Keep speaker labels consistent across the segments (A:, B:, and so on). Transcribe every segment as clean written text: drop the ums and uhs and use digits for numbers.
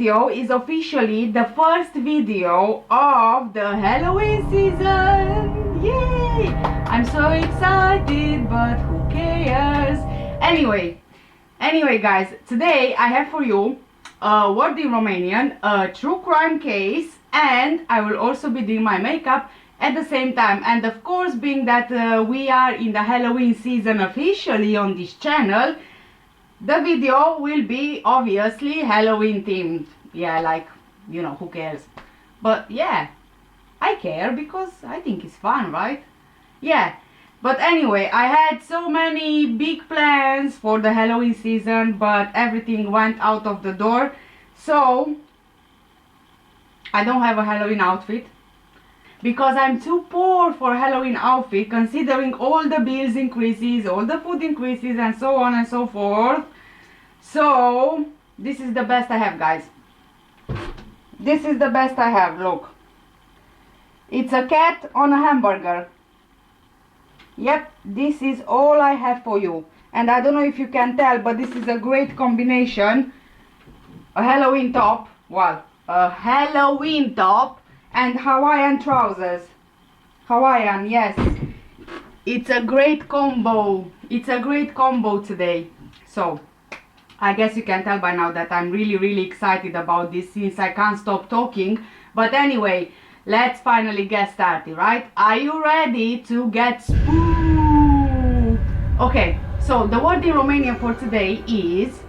A: video is officially the first video of the Halloween season. Yay! I'm so excited, but who cares? Anyway guys, today I have for you a word in Romanian, a true crime case, and I will also be doing my makeup at the same time. And of course, being that we are in the Halloween season officially on this channel, the video will be obviously Halloween themed. Yeah, like, you know, who cares? But yeah, I care because I think it's fun, right? Yeah. But anyway, I had so many big plans for the Halloween season, but everything went out of the door. So I don't have a Halloween outfit because I'm too poor for a Halloween outfit, considering all the bills increases, all the food increases, and so on and so forth. So this is the best I have, guys. This is the best I have. Look, it's a cat on a hamburger. Yep, this is all I have for you. And I don't know if you can tell, but this is a great combination. A Halloween top, well, a Halloween top and Hawaiian trousers. Hawaiian, yes. It's a great combo. It's a great combo today. So I guess you can tell by now that I'm really excited about this, since I can't stop talking. But anyway, let's finally get started, right? Are you ready to get spooked? Okay, so the word in Romanian for today is,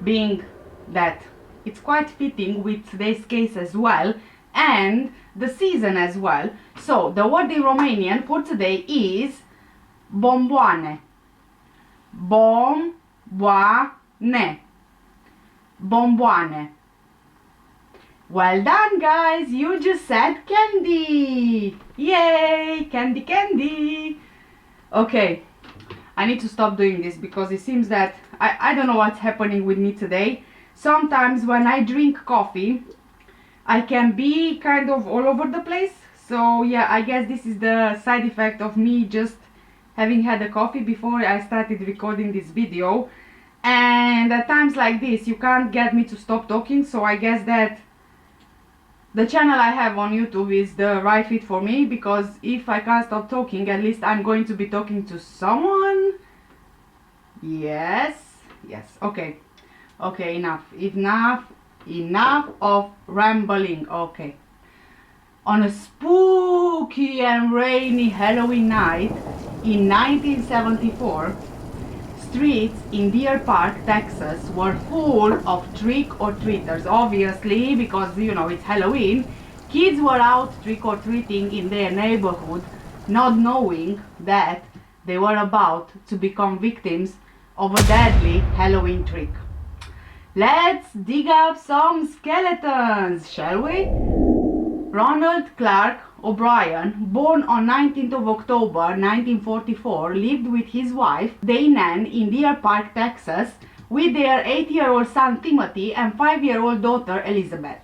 A: being that it's quite fitting with today's case as well, and the season as well. So the word in Romanian for today is bomboane. Bomboane. Bomboane. Well done, guys, you just said candy. Yay, candy. Okay, I need to stop doing this because it seems that I don't know what's happening with me today. Sometimes when I drink coffee, I can be kind of all over the place. So yeah, I guess this is the side effect of me just having had a coffee before I started recording this video. And at times like this, you can't get me to stop talking. So I guess that the channel I have on YouTube is the right fit for me, because if I can't stop talking, at least I'm going to be talking to someone. Yes, okay, enough of rambling. Okay, on a spooky and rainy Halloween night in 1974, streets in Deer Park, Texas were full of trick-or-treaters. Obviously, because, you know, it's Halloween, kids were out trick-or-treating in their neighborhood, not knowing that they were about to become victims of a deadly Halloween trick. Let's dig up some skeletons, shall we? Ronald Clark O'Brien, born on 19th of October 1944, lived with his wife, Daynan, in Deer Park, Texas, with their 8-year-old son Timothy and 5-year-old daughter Elizabeth.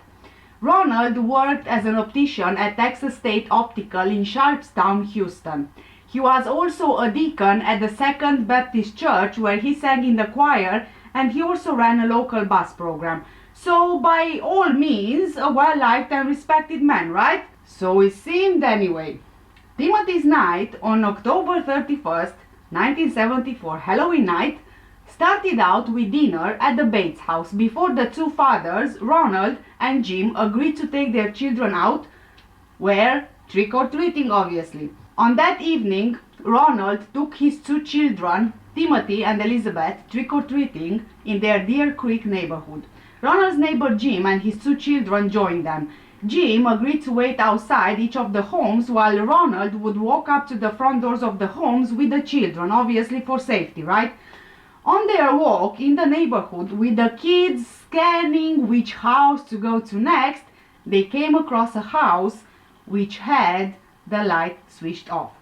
A: Ronald worked as an optician at Texas State Optical in Sharpstown, Houston. He was also a deacon at the Second Baptist Church, where he sang in the choir, and he also ran a local bus program. So by all means, a well-liked and respected man, right? So it seemed anyway. Timothy's night on October 31st, 1974, Halloween night, started out with dinner at the Bates house before the two fathers, Ronald and Jim, agreed to take their children out, where trick-or-treating obviously. On that evening, Ronald took his two children, Timothy and Elizabeth, trick-or-treating in their Deer Creek neighborhood. Ronald's neighbor Jim and his two children joined them. Jim agreed to wait outside each of the homes while Ronald would walk up to the front doors of the homes with the children, obviously for safety, right? On their walk in the neighborhood, with the kids scanning which house to go to next, they came across a house which had the light switched off.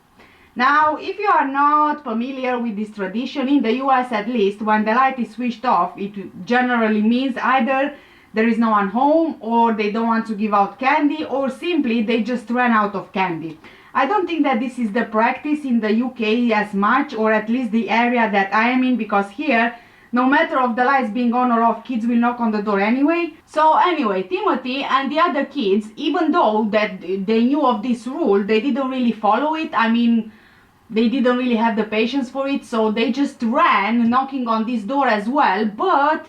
A: Now, if you are not familiar with this tradition, in the US at least, when the light is switched off, it generally means either there is no one home, or they don't want to give out candy, or simply they just ran out of candy. I don't think that this is the practice in the UK as much, or at least the area that I am in, because here no matter of the lights being on or off, kids will knock on the door anyway. So anyway, Timothy and the other kids, even though that they knew of this rule, they didn't really follow it. I mean, they didn't really have the patience for it, so they just ran knocking on this door as well, but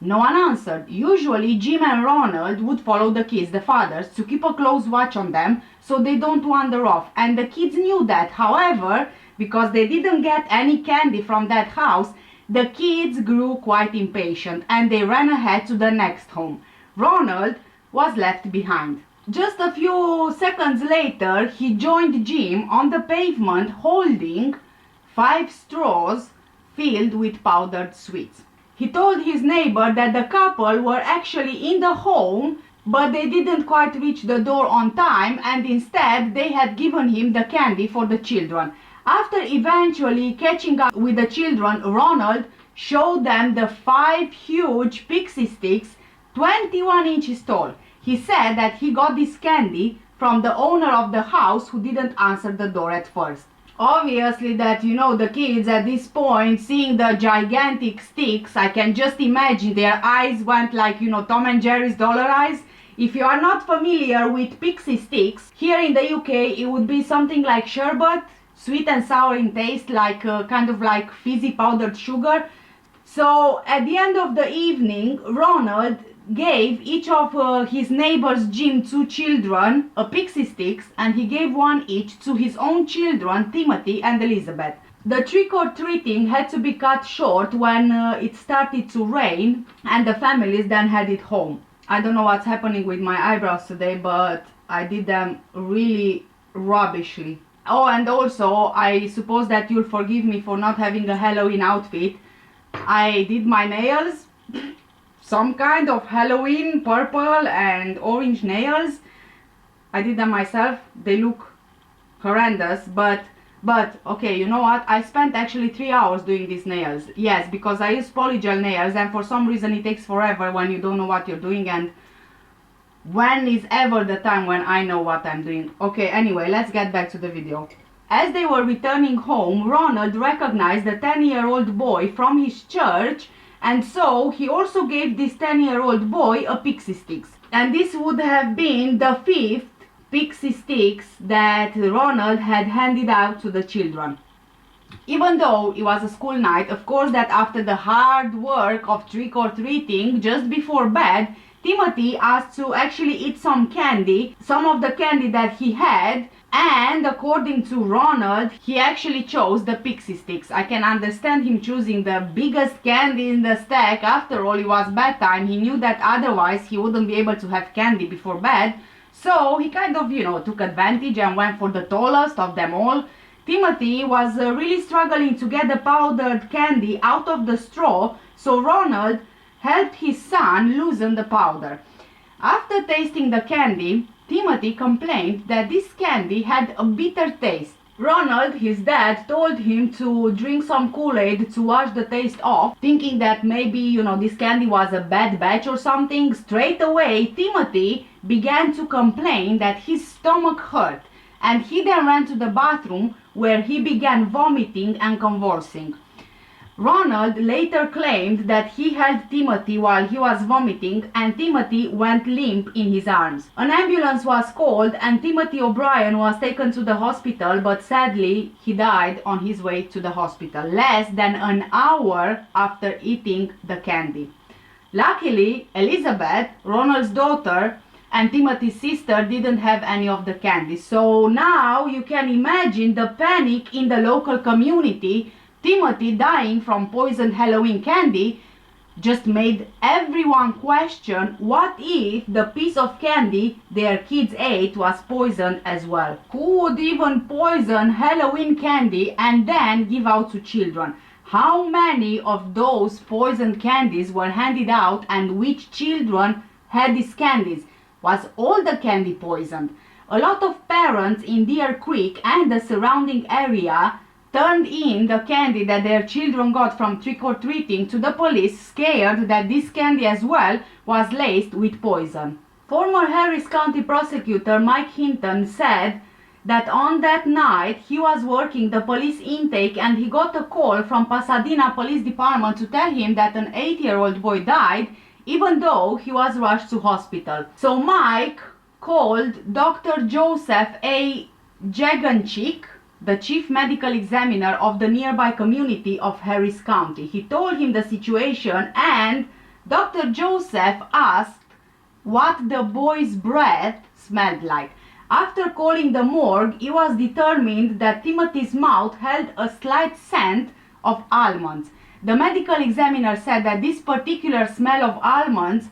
A: no one answered. Usually Jim and Ronald would follow the kids, the fathers, to keep a close watch on them so they don't wander off, and the kids knew that. However, because they didn't get any candy from that house, the kids grew quite impatient and they ran ahead to the next home. Ronald was left behind. Just a few seconds later, he joined Jim on the pavement holding 5 straws filled with powdered sweets. He told his neighbor that the couple were actually in the home, but they didn't quite reach the door on time, and instead they had given him the candy for the children. After eventually catching up with the children, Ronald showed them the 5 huge pixie sticks, 21 inches tall. He said that he got this candy from the owner of the house who didn't answer the door at first. Obviously that, you know, the kids at this point, seeing the gigantic sticks, I can just imagine their eyes went like, you know, Tom and Jerry's dollar eyes. If you are not familiar with pixie sticks, here in the UK it would be something like sherbet, sweet and sour in taste, like kind of like fizzy powdered sugar. So at the end of the evening, Ronald gave each of his neighbors Jim 2 children a pixie sticks, and he gave one each to his own children, Timothy and Elizabeth. The trick-or-treating had to be cut short when it started to rain, and the families then headed home. I don't know what's happening with my eyebrows today, but I did them really rubbishly. Oh, and also I suppose that you'll forgive me for not having a Halloween outfit. I did my nails, some kind of Halloween purple and orange nails. I did them myself. They look horrendous, but okay, you know what? I spent actually 3 hours doing these nails. Yes, because I use polygel nails, and for some reason it takes forever when you don't know what you're doing, and when is ever the time when I know what I'm doing? Okay, anyway, let's get back to the video. As they were returning home, Ronald recognized the 10-year-old boy from his church, and so he also gave this 10-year-old boy a pixie sticks. And this would have been the 5th pixie sticks that Ronald had handed out to the children. Even though it was a school night, of course that after the hard work of trick-or-treating, just before bed, Timothy asked to actually eat some candy, some of the candy that he had, and according to Ronald, he actually chose the pixie sticks. I can understand him choosing the biggest candy in the stack. After all, it was bedtime. He knew that otherwise he wouldn't be able to have candy before bed. So he kind of, you know, took advantage and went for the tallest of them all. Timothy was really struggling to get the powdered candy out of the straw, so Ronald helped his son loosen the powder. After tasting the candy, Timothy complained that this candy had a bitter taste. Ronald, his dad, told him to drink some Kool-Aid to wash the taste off, thinking that maybe, you know, this candy was a bad batch or something. Straight away, Timothy began to complain that his stomach hurt, and he then ran to the bathroom where he began vomiting and convulsing. Ronald later claimed that he held Timothy while he was vomiting, and Timothy went limp in his arms. An ambulance was called and Timothy O'Brien was taken to the hospital, but sadly he died on his way to the hospital, less than an hour after eating the candy. Luckily, Elizabeth, Ronald's daughter, and Timothy's sister didn't have any of the candy. So now you can imagine the panic in the local community. Timothy dying from poisoned Halloween candy just made everyone question what if the piece of candy their kids ate was poisoned as well. Who would even poison Halloween candy and then give out to children? How many of those poisoned candies were handed out, and which children had these candies? Was all the candy poisoned? A lot of parents in Deer Creek and the surrounding area turned in the candy that their children got from trick-or-treating to the police, scared that this candy as well was laced with poison. Former Harris County prosecutor Mike Hinton said that on that night he was working the police intake and he got a call from Pasadena Police Department to tell him that an 8-year-old boy died, even though he was rushed to hospital. So Mike called Dr. Joseph A. Jaganchik, the chief medical examiner of the nearby community of Harris County. He told him the situation, and Dr. Joseph asked what the boy's breath smelled like. After calling the morgue, it was determined that Timothy's mouth held a slight scent of almonds. The medical examiner said that this particular smell of almonds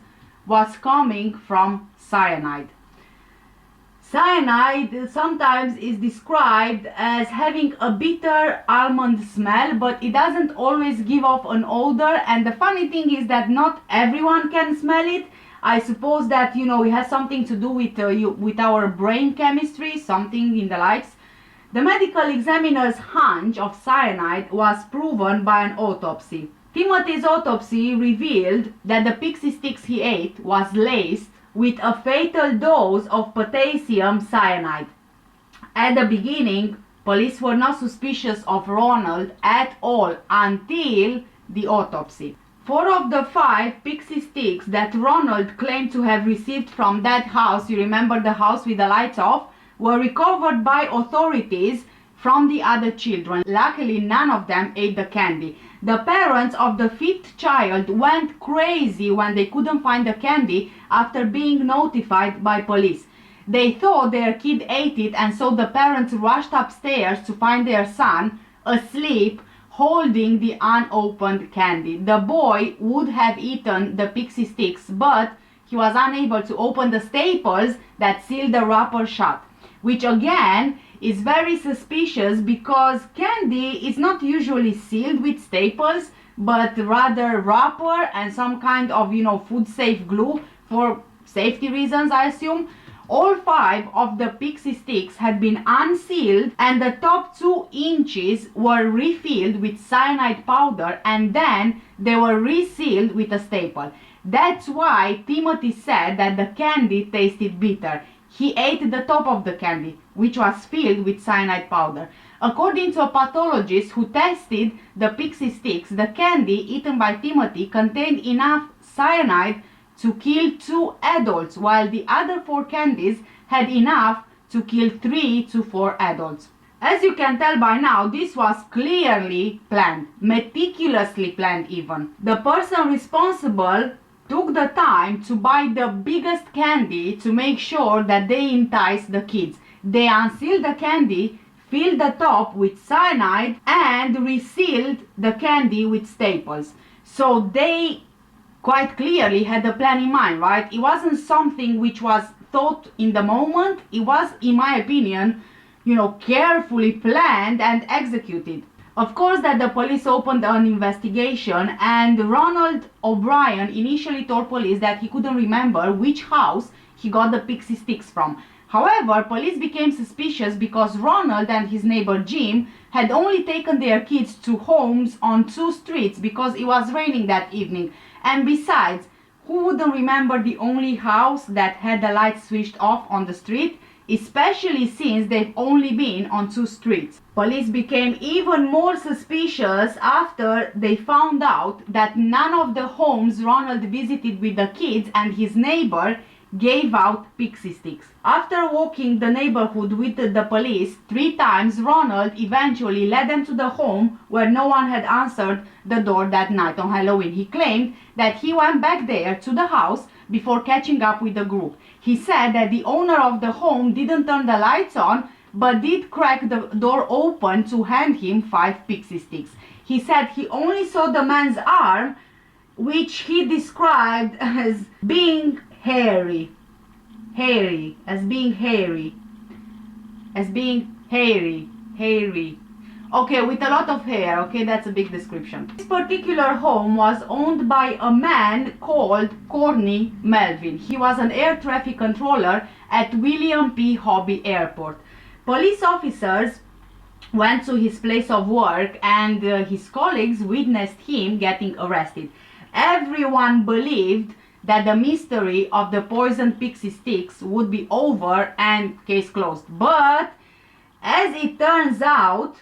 A: was coming from cyanide. Cyanide sometimes is described as having a bitter almond smell, but it doesn't always give off an odor, and the funny thing is that not everyone can smell it. I suppose that, you know, it has something to do with our brain chemistry, something in the likes. The medical examiner's hunch of cyanide was proven by an autopsy. Timothy's autopsy revealed that the pixie sticks he ate was laced with a fatal dose of potassium cyanide. At the beginning, police were not suspicious of Ronald at all until the autopsy. 4 of the 5 pixie sticks that Ronald claimed to have received from that house, you remember the house with the lights off, were recovered by authorities from the other children. Luckily, none of them ate the candy. The parents of the 5th child went crazy when they couldn't find the candy after being notified by police. They thought their kid ate it, and so the parents rushed upstairs to find their son asleep, holding the unopened candy. The boy would have eaten the pixie sticks, but he was unable to open the staples that sealed the wrapper shut, which again is very suspicious because candy is not usually sealed with staples, but rather wrapper and some kind of, you know, food safe glue for safety reasons, I assume. All 5 of the pixie sticks had been unsealed, and the top 2 inches were refilled with cyanide powder, and then they were resealed with a staple. That's why Timothy said that the candy tasted bitter. He ate the top of the candy, which was filled with cyanide powder. According to a pathologist who tested the pixie sticks, the candy eaten by Timothy contained enough cyanide to kill 2 adults, while the other 4 candies had enough to kill 3 to 4 adults. As you can tell by now, this was clearly planned, meticulously planned even. The person responsible took the time to buy the biggest candy to make sure that they entice the kids. They unsealed the candy, filled the top with cyanide, and resealed the candy with staples. So they quite clearly had a plan in mind, right? It wasn't something which was thought in the moment. It was, in my opinion, you know, carefully planned and executed. Of course that the police opened an investigation, and Ronald O'Brien initially told police that he couldn't remember which house he got the pixie sticks from. However, police became suspicious because Ronald and his neighbor Jim had only taken their kids to homes on 2 streets because it was raining that evening. And besides, who wouldn't remember the only house that had the lights switched off on the street, especially since they've only been on 2 streets. Police became even more suspicious after they found out that none of the homes Ronald visited with the kids and his neighbor gave out pixie sticks. After walking the neighborhood with the police 3 times, Ronald eventually led them to the home where no one had answered the door that night on Halloween. He claimed that he went back there to the house before catching up with the group. He said that the owner of the home didn't turn the lights on, but did crack the door open to hand him 5 pixie sticks. He said he only saw the man's arm, which he described as being hairy. Hairy. Okay, with a lot of hair. Okay, that's a big description. This particular home was owned by a man called Corny Melvin. He was an air traffic controller at William P. Hobby Airport. Police officers went to his place of work, and his colleagues witnessed him getting arrested. Everyone believed that the mystery of the poisoned pixie sticks would be over and case closed. But As it turns out,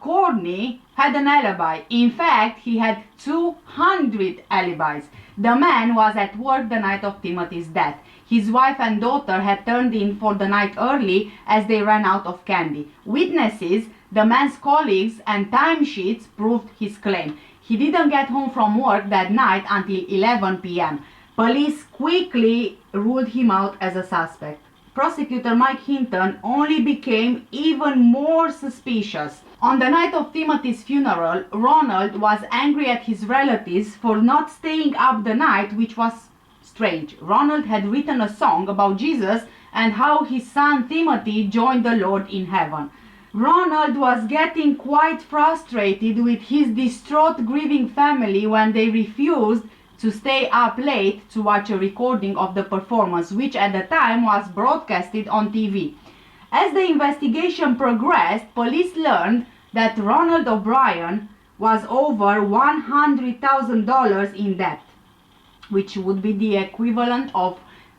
A: Courtney had an alibi. In fact, he had 200 alibis. The man was at work the night of Timothy's death. His wife and daughter had turned in for the night early as they ran out of candy. Witnesses, the man's colleagues, and timesheets proved his claim. He didn't get home from work that night until 11 p.m. Police quickly ruled him out as a suspect. Prosecutor Mike Hinton only became even more suspicious. On the night of Timothy's funeral, Ronald was angry at his relatives for not staying up the night, which was strange. Ronald had written a song about Jesus and how his son Timothy joined the Lord in heaven. Ronald was getting quite frustrated with his distraught, grieving family when they refused to stay up late to watch a recording of the performance, which at the time was broadcasted on TV. As the investigation progressed, police learned that Ronald O'Brien was over $100,000 in debt, which would be the equivalent of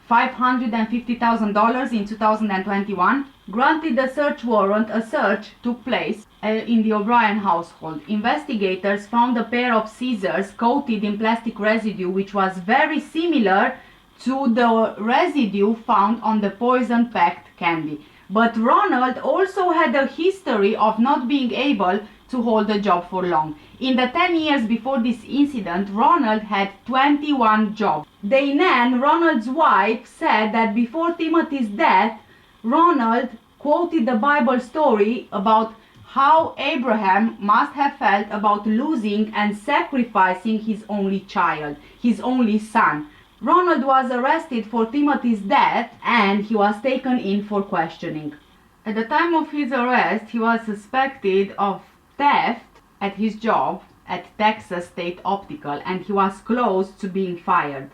A: $550,000 in 2021. Granted the search warrant, a search took place in the O'Brien household. Investigators found a pair of scissors coated in plastic residue, which was very similar to the residue found on the poison-packed candy. But Ronald also had a history of not being able to hold a job for long. In the 10 years before this incident, Ronald had 21 jobs. Diane, Ronald's wife, said that before Timothy's death, Ronald quoted the Bible story about how Abraham must have felt about losing and sacrificing his only child, his only son. Ronald was arrested for Timothy's death and he was taken in for questioning. At the time of his arrest, he was suspected of theft at his job at Texas State Optical, and he was close to being fired.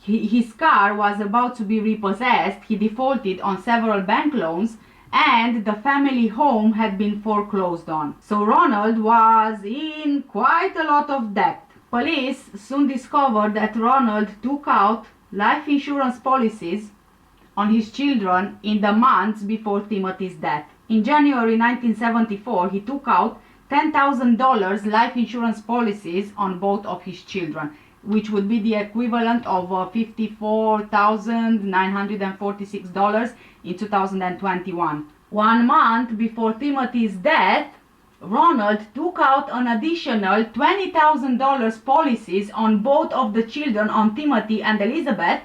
A: His car was about to be repossessed, he defaulted on several bank loans, and the family home had been foreclosed on. So Ronald was in quite a lot of debt. Police soon discovered that Ronald took out life insurance policies on his children in the months before Timothy's death. In January 1974, he took out $10,000 life insurance policies on both of his children, which would be the equivalent of $54,946 in 2021. 1 month before Timothy's death, Ronald took out an additional $20,000 policies on both of the children, on Timothy and Elizabeth,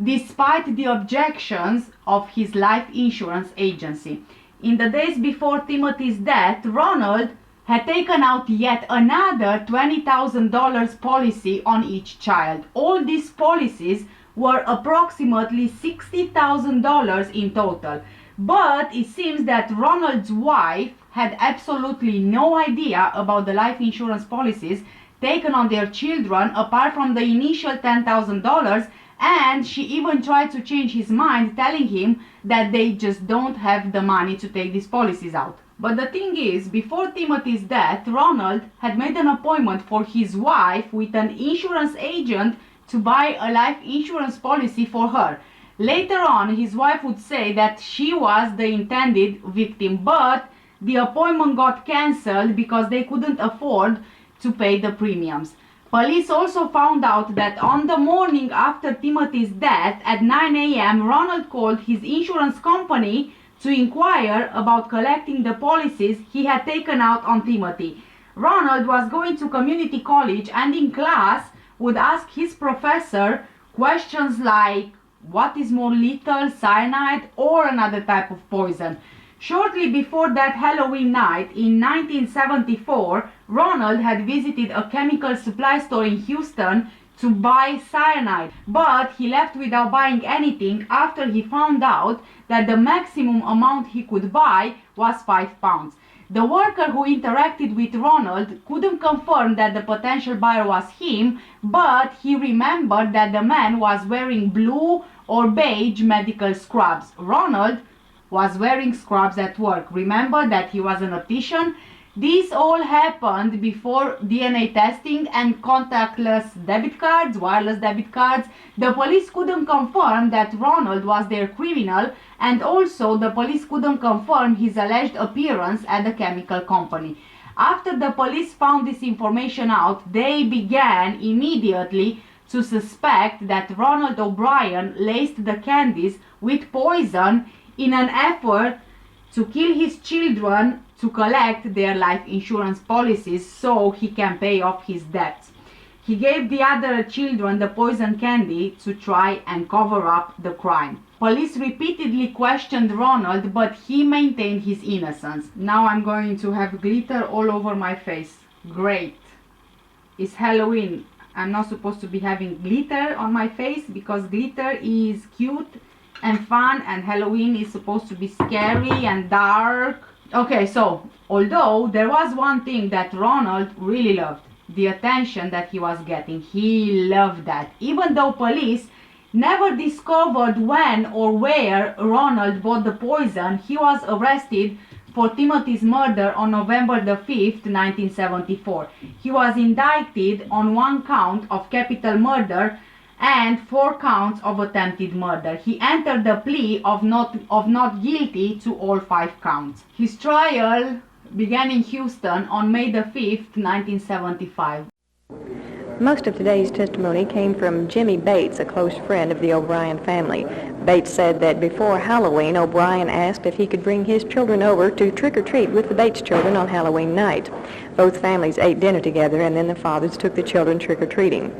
A: despite the objections of his life insurance agency. In the days before Timothy's death, Ronald had taken out yet another $20,000 policy on each child. All these policies were approximately $60,000 in total. But it seems that Ronald's wife had absolutely no idea about the life insurance policies taken on their children apart from the initial $10,000, and she even tried to change his mind, telling him that they just don't have the money to take these policies out. But the thing is, before Timothy's death, Ronald had made an appointment for his wife with an insurance agent to buy a life insurance policy for her. Later on, his wife would say that she was the intended victim, but the appointment got cancelled because they couldn't afford to pay the premiums. Police also found out that on the morning after Timothy's death at 9 a.m., Ronald called his insurance company to inquire about collecting the policies he had taken out on Timothy. Ronald was going to community college and in class would ask his professor questions like, what is more lethal, cyanide or another type of poison? Shortly before that Halloween night in 1974, Ronald had visited a chemical supply store in Houston to buy cyanide, but he left without buying anything after he found out that the maximum amount he could buy was 5 pounds. The worker who interacted with Ronald couldn't confirm that the potential buyer was him, but he remembered that the man was wearing blue or beige medical scrubs. Ronald was wearing scrubs at work. Remember that he was an optician? This all happened before DNA testing and contactless debit cards, wireless debit cards. The police couldn't confirm that Ronald was their criminal, and also the police couldn't confirm his alleged appearance at the chemical company. After the police found this information out, they began immediately to suspect that Ronald O'Brien laced the candies with poison in an effort to kill his children to collect their life insurance policies so he can pay off his debts. He gave the other children the poison candy to try and cover up the crime. Police repeatedly questioned Ronald, but he maintained his innocence. Now I'm going to have glitter all over my face. Great. It's Halloween. I'm not supposed to be having glitter on my face because glitter is cute and fun, and Halloween is supposed to be scary and dark. Okay, so although there was one thing that Ronald really loved, the attention that he was getting. He loved that. Even though police never discovered when or where Ronald bought the poison, he was arrested for Timothy's murder on November the 5th, 1974. He was indicted on 1 count of capital murder and 4 counts of attempted murder. He entered the plea of not guilty to all 5 counts. His trial began in Houston on May the 5th, 1975.
B: Most of today's testimony came from Jimmy Bates, a close friend of the O'Brien family. Bates said that before Halloween, O'Brien asked if he could bring his children over to trick-or-treat with the Bates children on Halloween night. Both families ate dinner together, and then the fathers took the children trick-or-treating.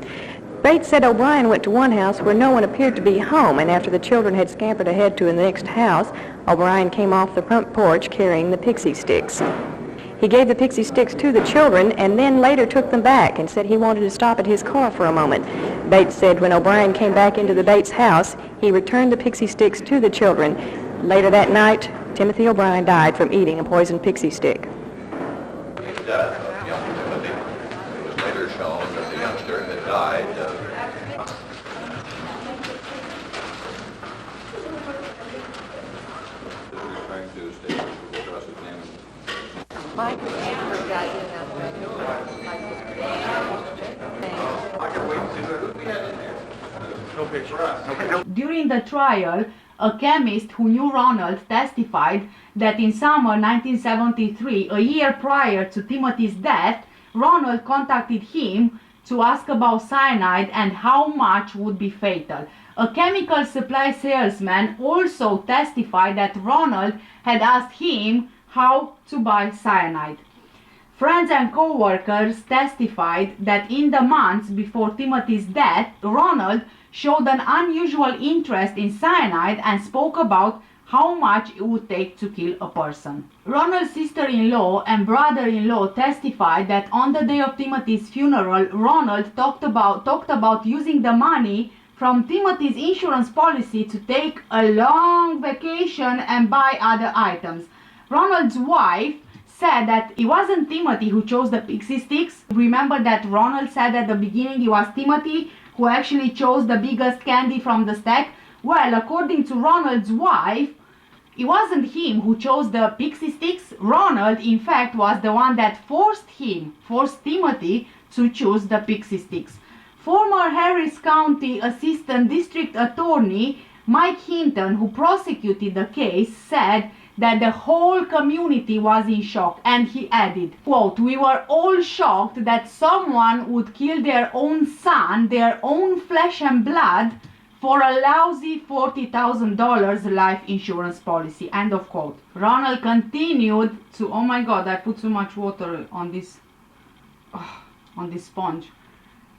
B: Bates said O'Brien went to one house where no one appeared to be home, and after the children had scampered ahead to the next house, O'Brien came off the front porch carrying the pixie sticks. He gave the pixie sticks to the children and then later took them back and said he wanted to stop at his car for a moment. Bates said when O'Brien came back into the Bates house, he returned the pixie sticks to the children. Later that night, Timothy O'Brien died from eating a poisoned pixie stick.
C: Death of young Timothy. It was later shown that the youngster had died trying to state the rest of the name.
B: Mike
A: During the trial, a chemist who knew Ronald testified that in summer 1973, a year prior to Timothy's death, Ronald contacted him to ask about cyanide and how much would be fatal. A chemical supply salesman also testified that Ronald had asked him how to buy cyanide. Friends and co-workers testified that in the months before Timothy's death, Ronald showed an unusual interest in cyanide and spoke about how much it would take to kill a person. Ronald's sister-in-law and brother-in-law testified that on the day of Timothy's funeral, Ronald talked about using the money from Timothy's insurance policy to take a long vacation and buy other items. Ronald's wife said that it wasn't Timothy who chose the pixie sticks. Remember that Ronald said at the beginning it was Timothy who actually chose the biggest candy from the stack? Well, according to Ronald's wife, it wasn't him who chose the pixie sticks. Ronald, in fact, was the one that forced Timothy to choose the pixie sticks. Former Harris County Assistant District Attorney Mike Hinton, who prosecuted the case, said that the whole community was in shock, and he added, quote, "We were all shocked that someone would kill their own son, their own flesh and blood, for a lousy $40,000 life insurance policy," end of quote. Ronald continued to, oh my god, I put too much water on this sponge.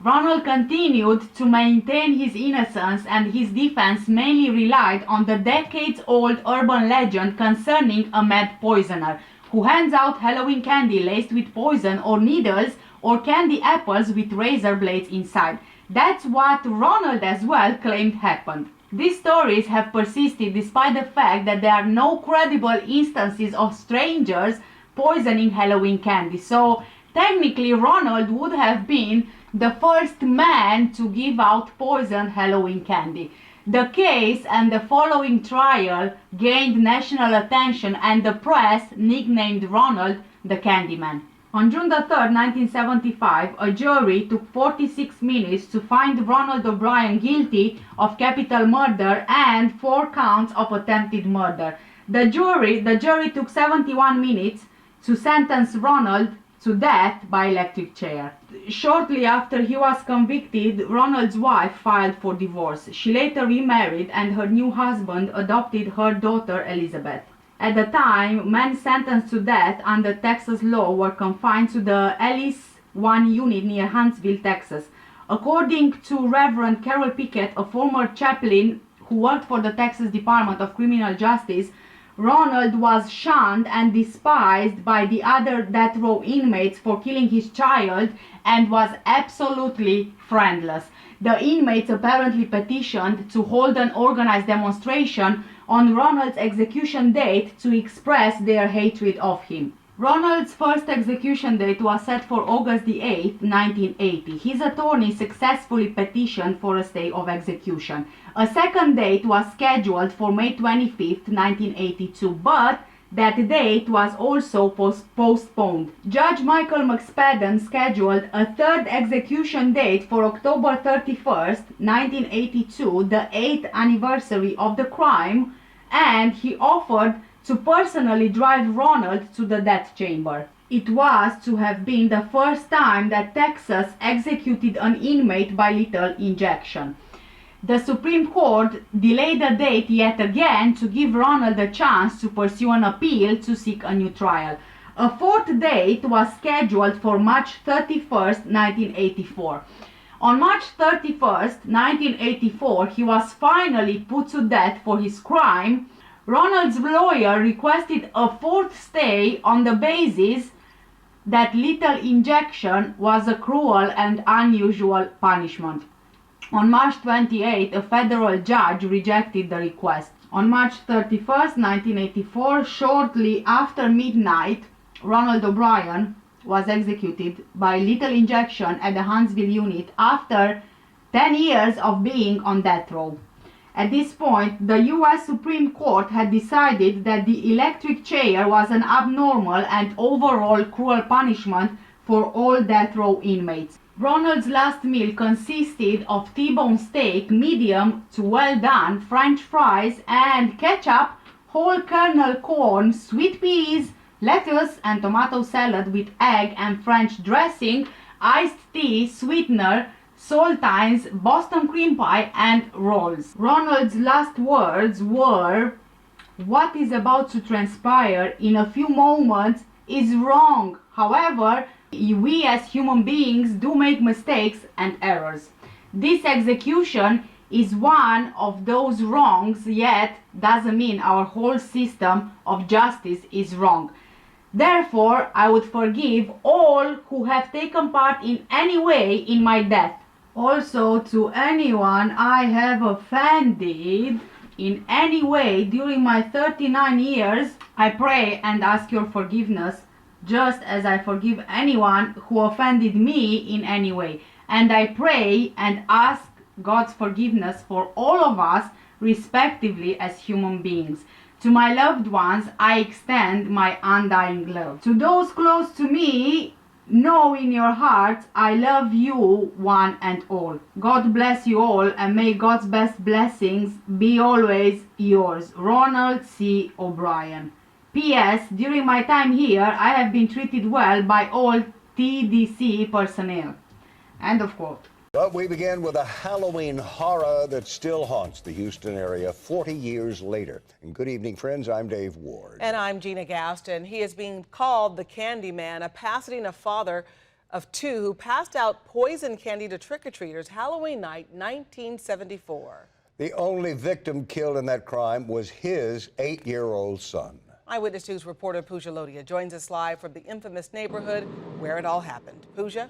A: Ronald continued to maintain his innocence, and his defense mainly relied on the decades-old urban legend concerning a mad poisoner who hands out Halloween candy laced with poison or needles or candy apples with razor blades inside. That's what Ronald as well claimed happened. These stories have persisted despite the fact that there are no credible instances of strangers poisoning Halloween candy. So technically Ronald would have been the first man to give out poisoned Halloween candy. The case and the following trial gained national attention, and the press nicknamed Ronald the Candyman. On June the 3rd, 1975, a jury took 46 minutes to find Ronald O'Brien guilty of capital murder and 4 counts of attempted murder. The jury took 71 minutes to sentence Ronald to death by electric chair. Shortly after he was convicted, Ronald's wife filed for divorce. She later remarried and her new husband adopted her daughter Elizabeth. At the time, men sentenced to death under Texas law were confined to the Ellis 1 unit near Huntsville, Texas. According to Reverend Carol Pickett, a former chaplain who worked for the Texas Department of Criminal Justice, Ronald was shunned and despised by the other death row inmates for killing his child and was absolutely friendless. The inmates apparently petitioned to hold an organized demonstration on Ronald's execution date to express their hatred of him. Ronald's first execution date was set for August the 8th, 1980. His attorney successfully petitioned for a stay of execution. A second date was scheduled for May 25th, 1982, but that date was also postponed. Judge Michael McSpadden scheduled a third execution date for October 31st, 1982, the 8th anniversary of the crime, and he offered to personally drive Ronald to the death chamber. It was to have been the first time that Texas executed an inmate by lethal injection. The Supreme Court delayed the date yet again to give Ronald a chance to pursue an appeal to seek a new trial. A fourth date was scheduled for March 31st, 1984. On March 31st, 1984, he was finally put to death for his crime. Ronald's lawyer requested a fourth stay on the basis that lethal injection was a cruel and unusual punishment. On March 28, a federal judge rejected the request. On March 31st, 1984, shortly after midnight, Ronald O'Brien was executed by lethal injection at the Huntsville unit after 10 years of being on death row. At this point, the U.S. Supreme Court had decided that the electric chair was an abnormal and overall cruel punishment for all death row inmates. Ronald's last meal consisted of T-bone steak, medium to well done, French fries and ketchup, whole kernel corn, sweet peas, lettuce and tomato salad with egg and French dressing, iced tea, sweetener, saltines, Boston cream pie and rolls. Ronald's last words were, "What is about to transpire in a few moments is wrong. However, we as human beings do make mistakes and errors. This execution is one of those wrongs, yet doesn't mean our whole system of justice is wrong. Therefore, I would forgive all who have taken part in any way in my death. Also, to anyone I have offended in any way during my 39 years, I pray and ask your forgiveness, just as I forgive anyone who offended me in any way. And I pray and ask God's forgiveness for all of us, respectively, as human beings. To my loved ones, I extend my undying love. To those close to me, know in your hearts I love you one and all. God bless you all, and may God's best blessings be always yours. Ronald C. O'Brien. P.S. During my time here, I have been treated well by all TDC personnel." End of quote.
D: But we begin with a Halloween horror that still haunts the Houston area 40 years later. And good evening, friends. I'm Dave Ward.
E: And I'm Gina Gaston. He is being called the Candyman, a Pasadena father of 2 who passed out poison candy to trick-or-treaters Halloween night 1974.
D: The only victim killed in that crime was his 8-year-old son.
E: Eyewitness News reporter Pooja Lodia joins us live from the infamous neighborhood where it all happened. Pooja?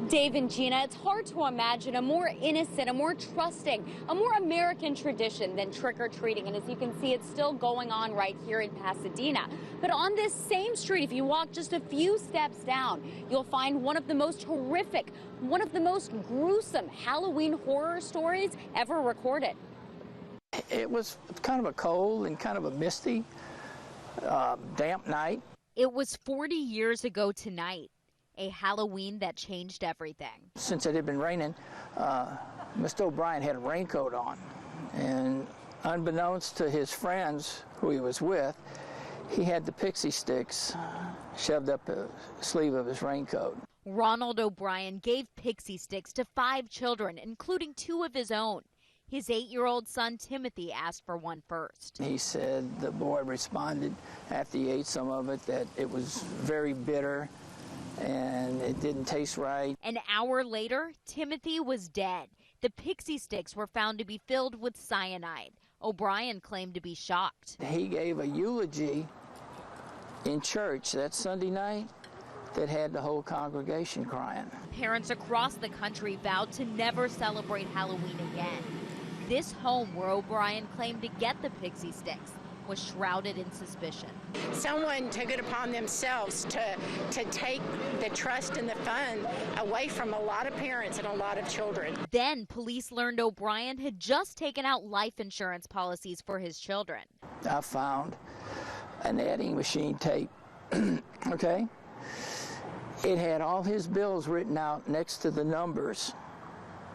F: Dave and Gina, it's hard to imagine a more innocent, a more trusting, a more American tradition than trick-or-treating. And as you can see, it's still going on right here in Pasadena. But on this same street, if you walk just a few steps down, you'll find one of the most horrific, one of the most gruesome Halloween horror stories ever recorded.
G: It was kind of a cold and kind of a misty damp night.
F: It was 40 years ago tonight, a Halloween that changed everything.
G: Since it had been raining, Mr. O'Brien had a raincoat on, and unbeknownst to his friends who he was with, he had the pixie sticks shoved up the sleeve of his raincoat.
F: Ronald O'Brien gave pixie sticks to 5 children, including 2 of his own. His 8-year-old son, Timothy, asked for one first.
G: He said the boy responded after he ate some of it that it was very bitter and it didn't taste right.
F: An hour later, Timothy was dead. The pixie sticks were found to be filled with cyanide. O'Brien claimed to be shocked.
G: He gave a eulogy in church that Sunday night that had the whole congregation crying.
F: Parents across the country vowed to never celebrate Halloween again. This home where O'Brien claimed to get the pixie sticks was shrouded in suspicion.
H: Someone took it upon themselves to take the trust and the fun away from a lot of parents and a lot of children.
F: Then police learned O'Brien had just taken out life insurance policies for his children.
G: I found an adding machine tape, okay? It had all his bills written out next to the numbers.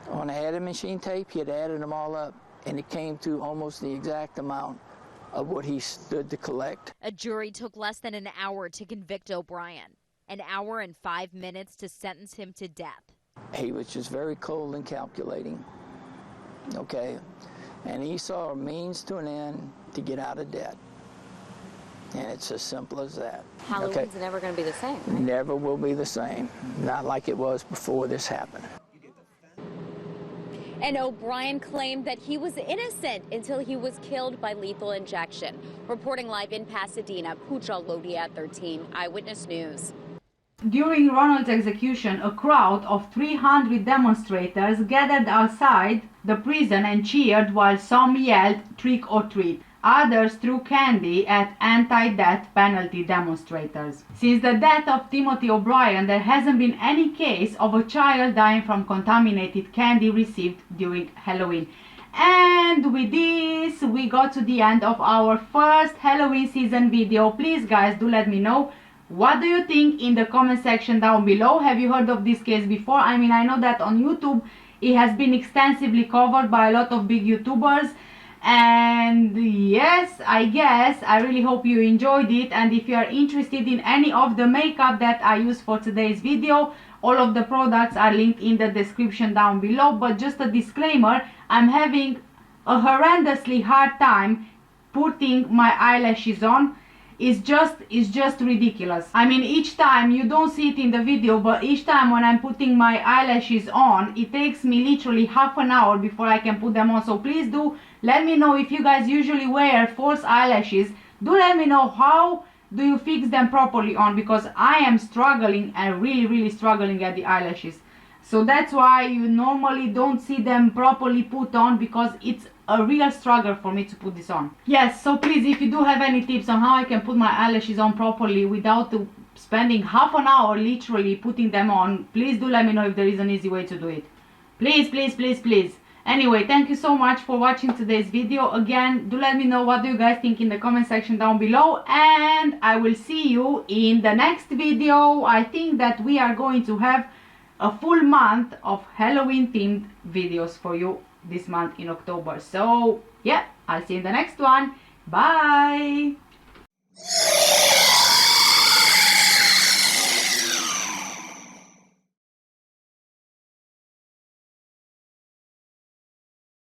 G: On the adding machine tape, he had added them all up, and it came to almost the exact amount of what he stood to collect.
F: A jury took less than an hour to convict O'Brien, an hour and 5 minutes to sentence him to death.
G: He was just very cold and calculating, okay? And he saw a means to an end to get out of debt. And it's as simple as that.
B: Halloween's never going to be the same, right?
G: Never will be the same. Not like it was before this happened.
F: And O'Brien claimed that he was innocent until he was killed by lethal injection. Reporting live in Pasadena, Pooja Lodia, 13 Eyewitness News.
A: During Ronald's execution, a crowd of 300 demonstrators gathered outside the prison and cheered while some yelled "trick or treat." Others threw candy at anti-death penalty demonstrators. Since the death of Timothy O'Brien, there hasn't been any case of a child dying from contaminated candy received during Halloween. And with this, we got to the end of our first Halloween season video. Please guys, do let me know, what do you think in the comment section down below? Have you heard of this case before? I mean, I know that on YouTube it has been extensively covered by a lot of big YouTubers. And yes, I guess I really hope you enjoyed it, and if you are interested in any of the makeup that I use for today's video, all of the products are linked in the description down below. But just a disclaimer, I'm having a horrendously hard time putting my eyelashes on. It's just ridiculous. I mean, each time, you don't see it in the video, but each time when I'm putting my eyelashes on, it takes me literally half an hour before I can put them on. So please do let me know if you guys usually wear false eyelashes. Do let me know how do you fix them properly on, because I am struggling and really struggling at the eyelashes. So that's why you normally don't see them properly put on, because it's a real struggle for me to put this on. Yes, so please, if you do have any tips on how I can put my eyelashes on properly without spending half an hour literally putting them on, please do let me know if there is an easy way to do it. Please. Anyway, thank you so much for watching today's video. Again, do let me know what do you guys think in the comment section down below, and I will see you in the next video. I think that we are going to have a full month of Halloween themed videos for you this month in October. So yeah, I'll see you in the next one. Bye.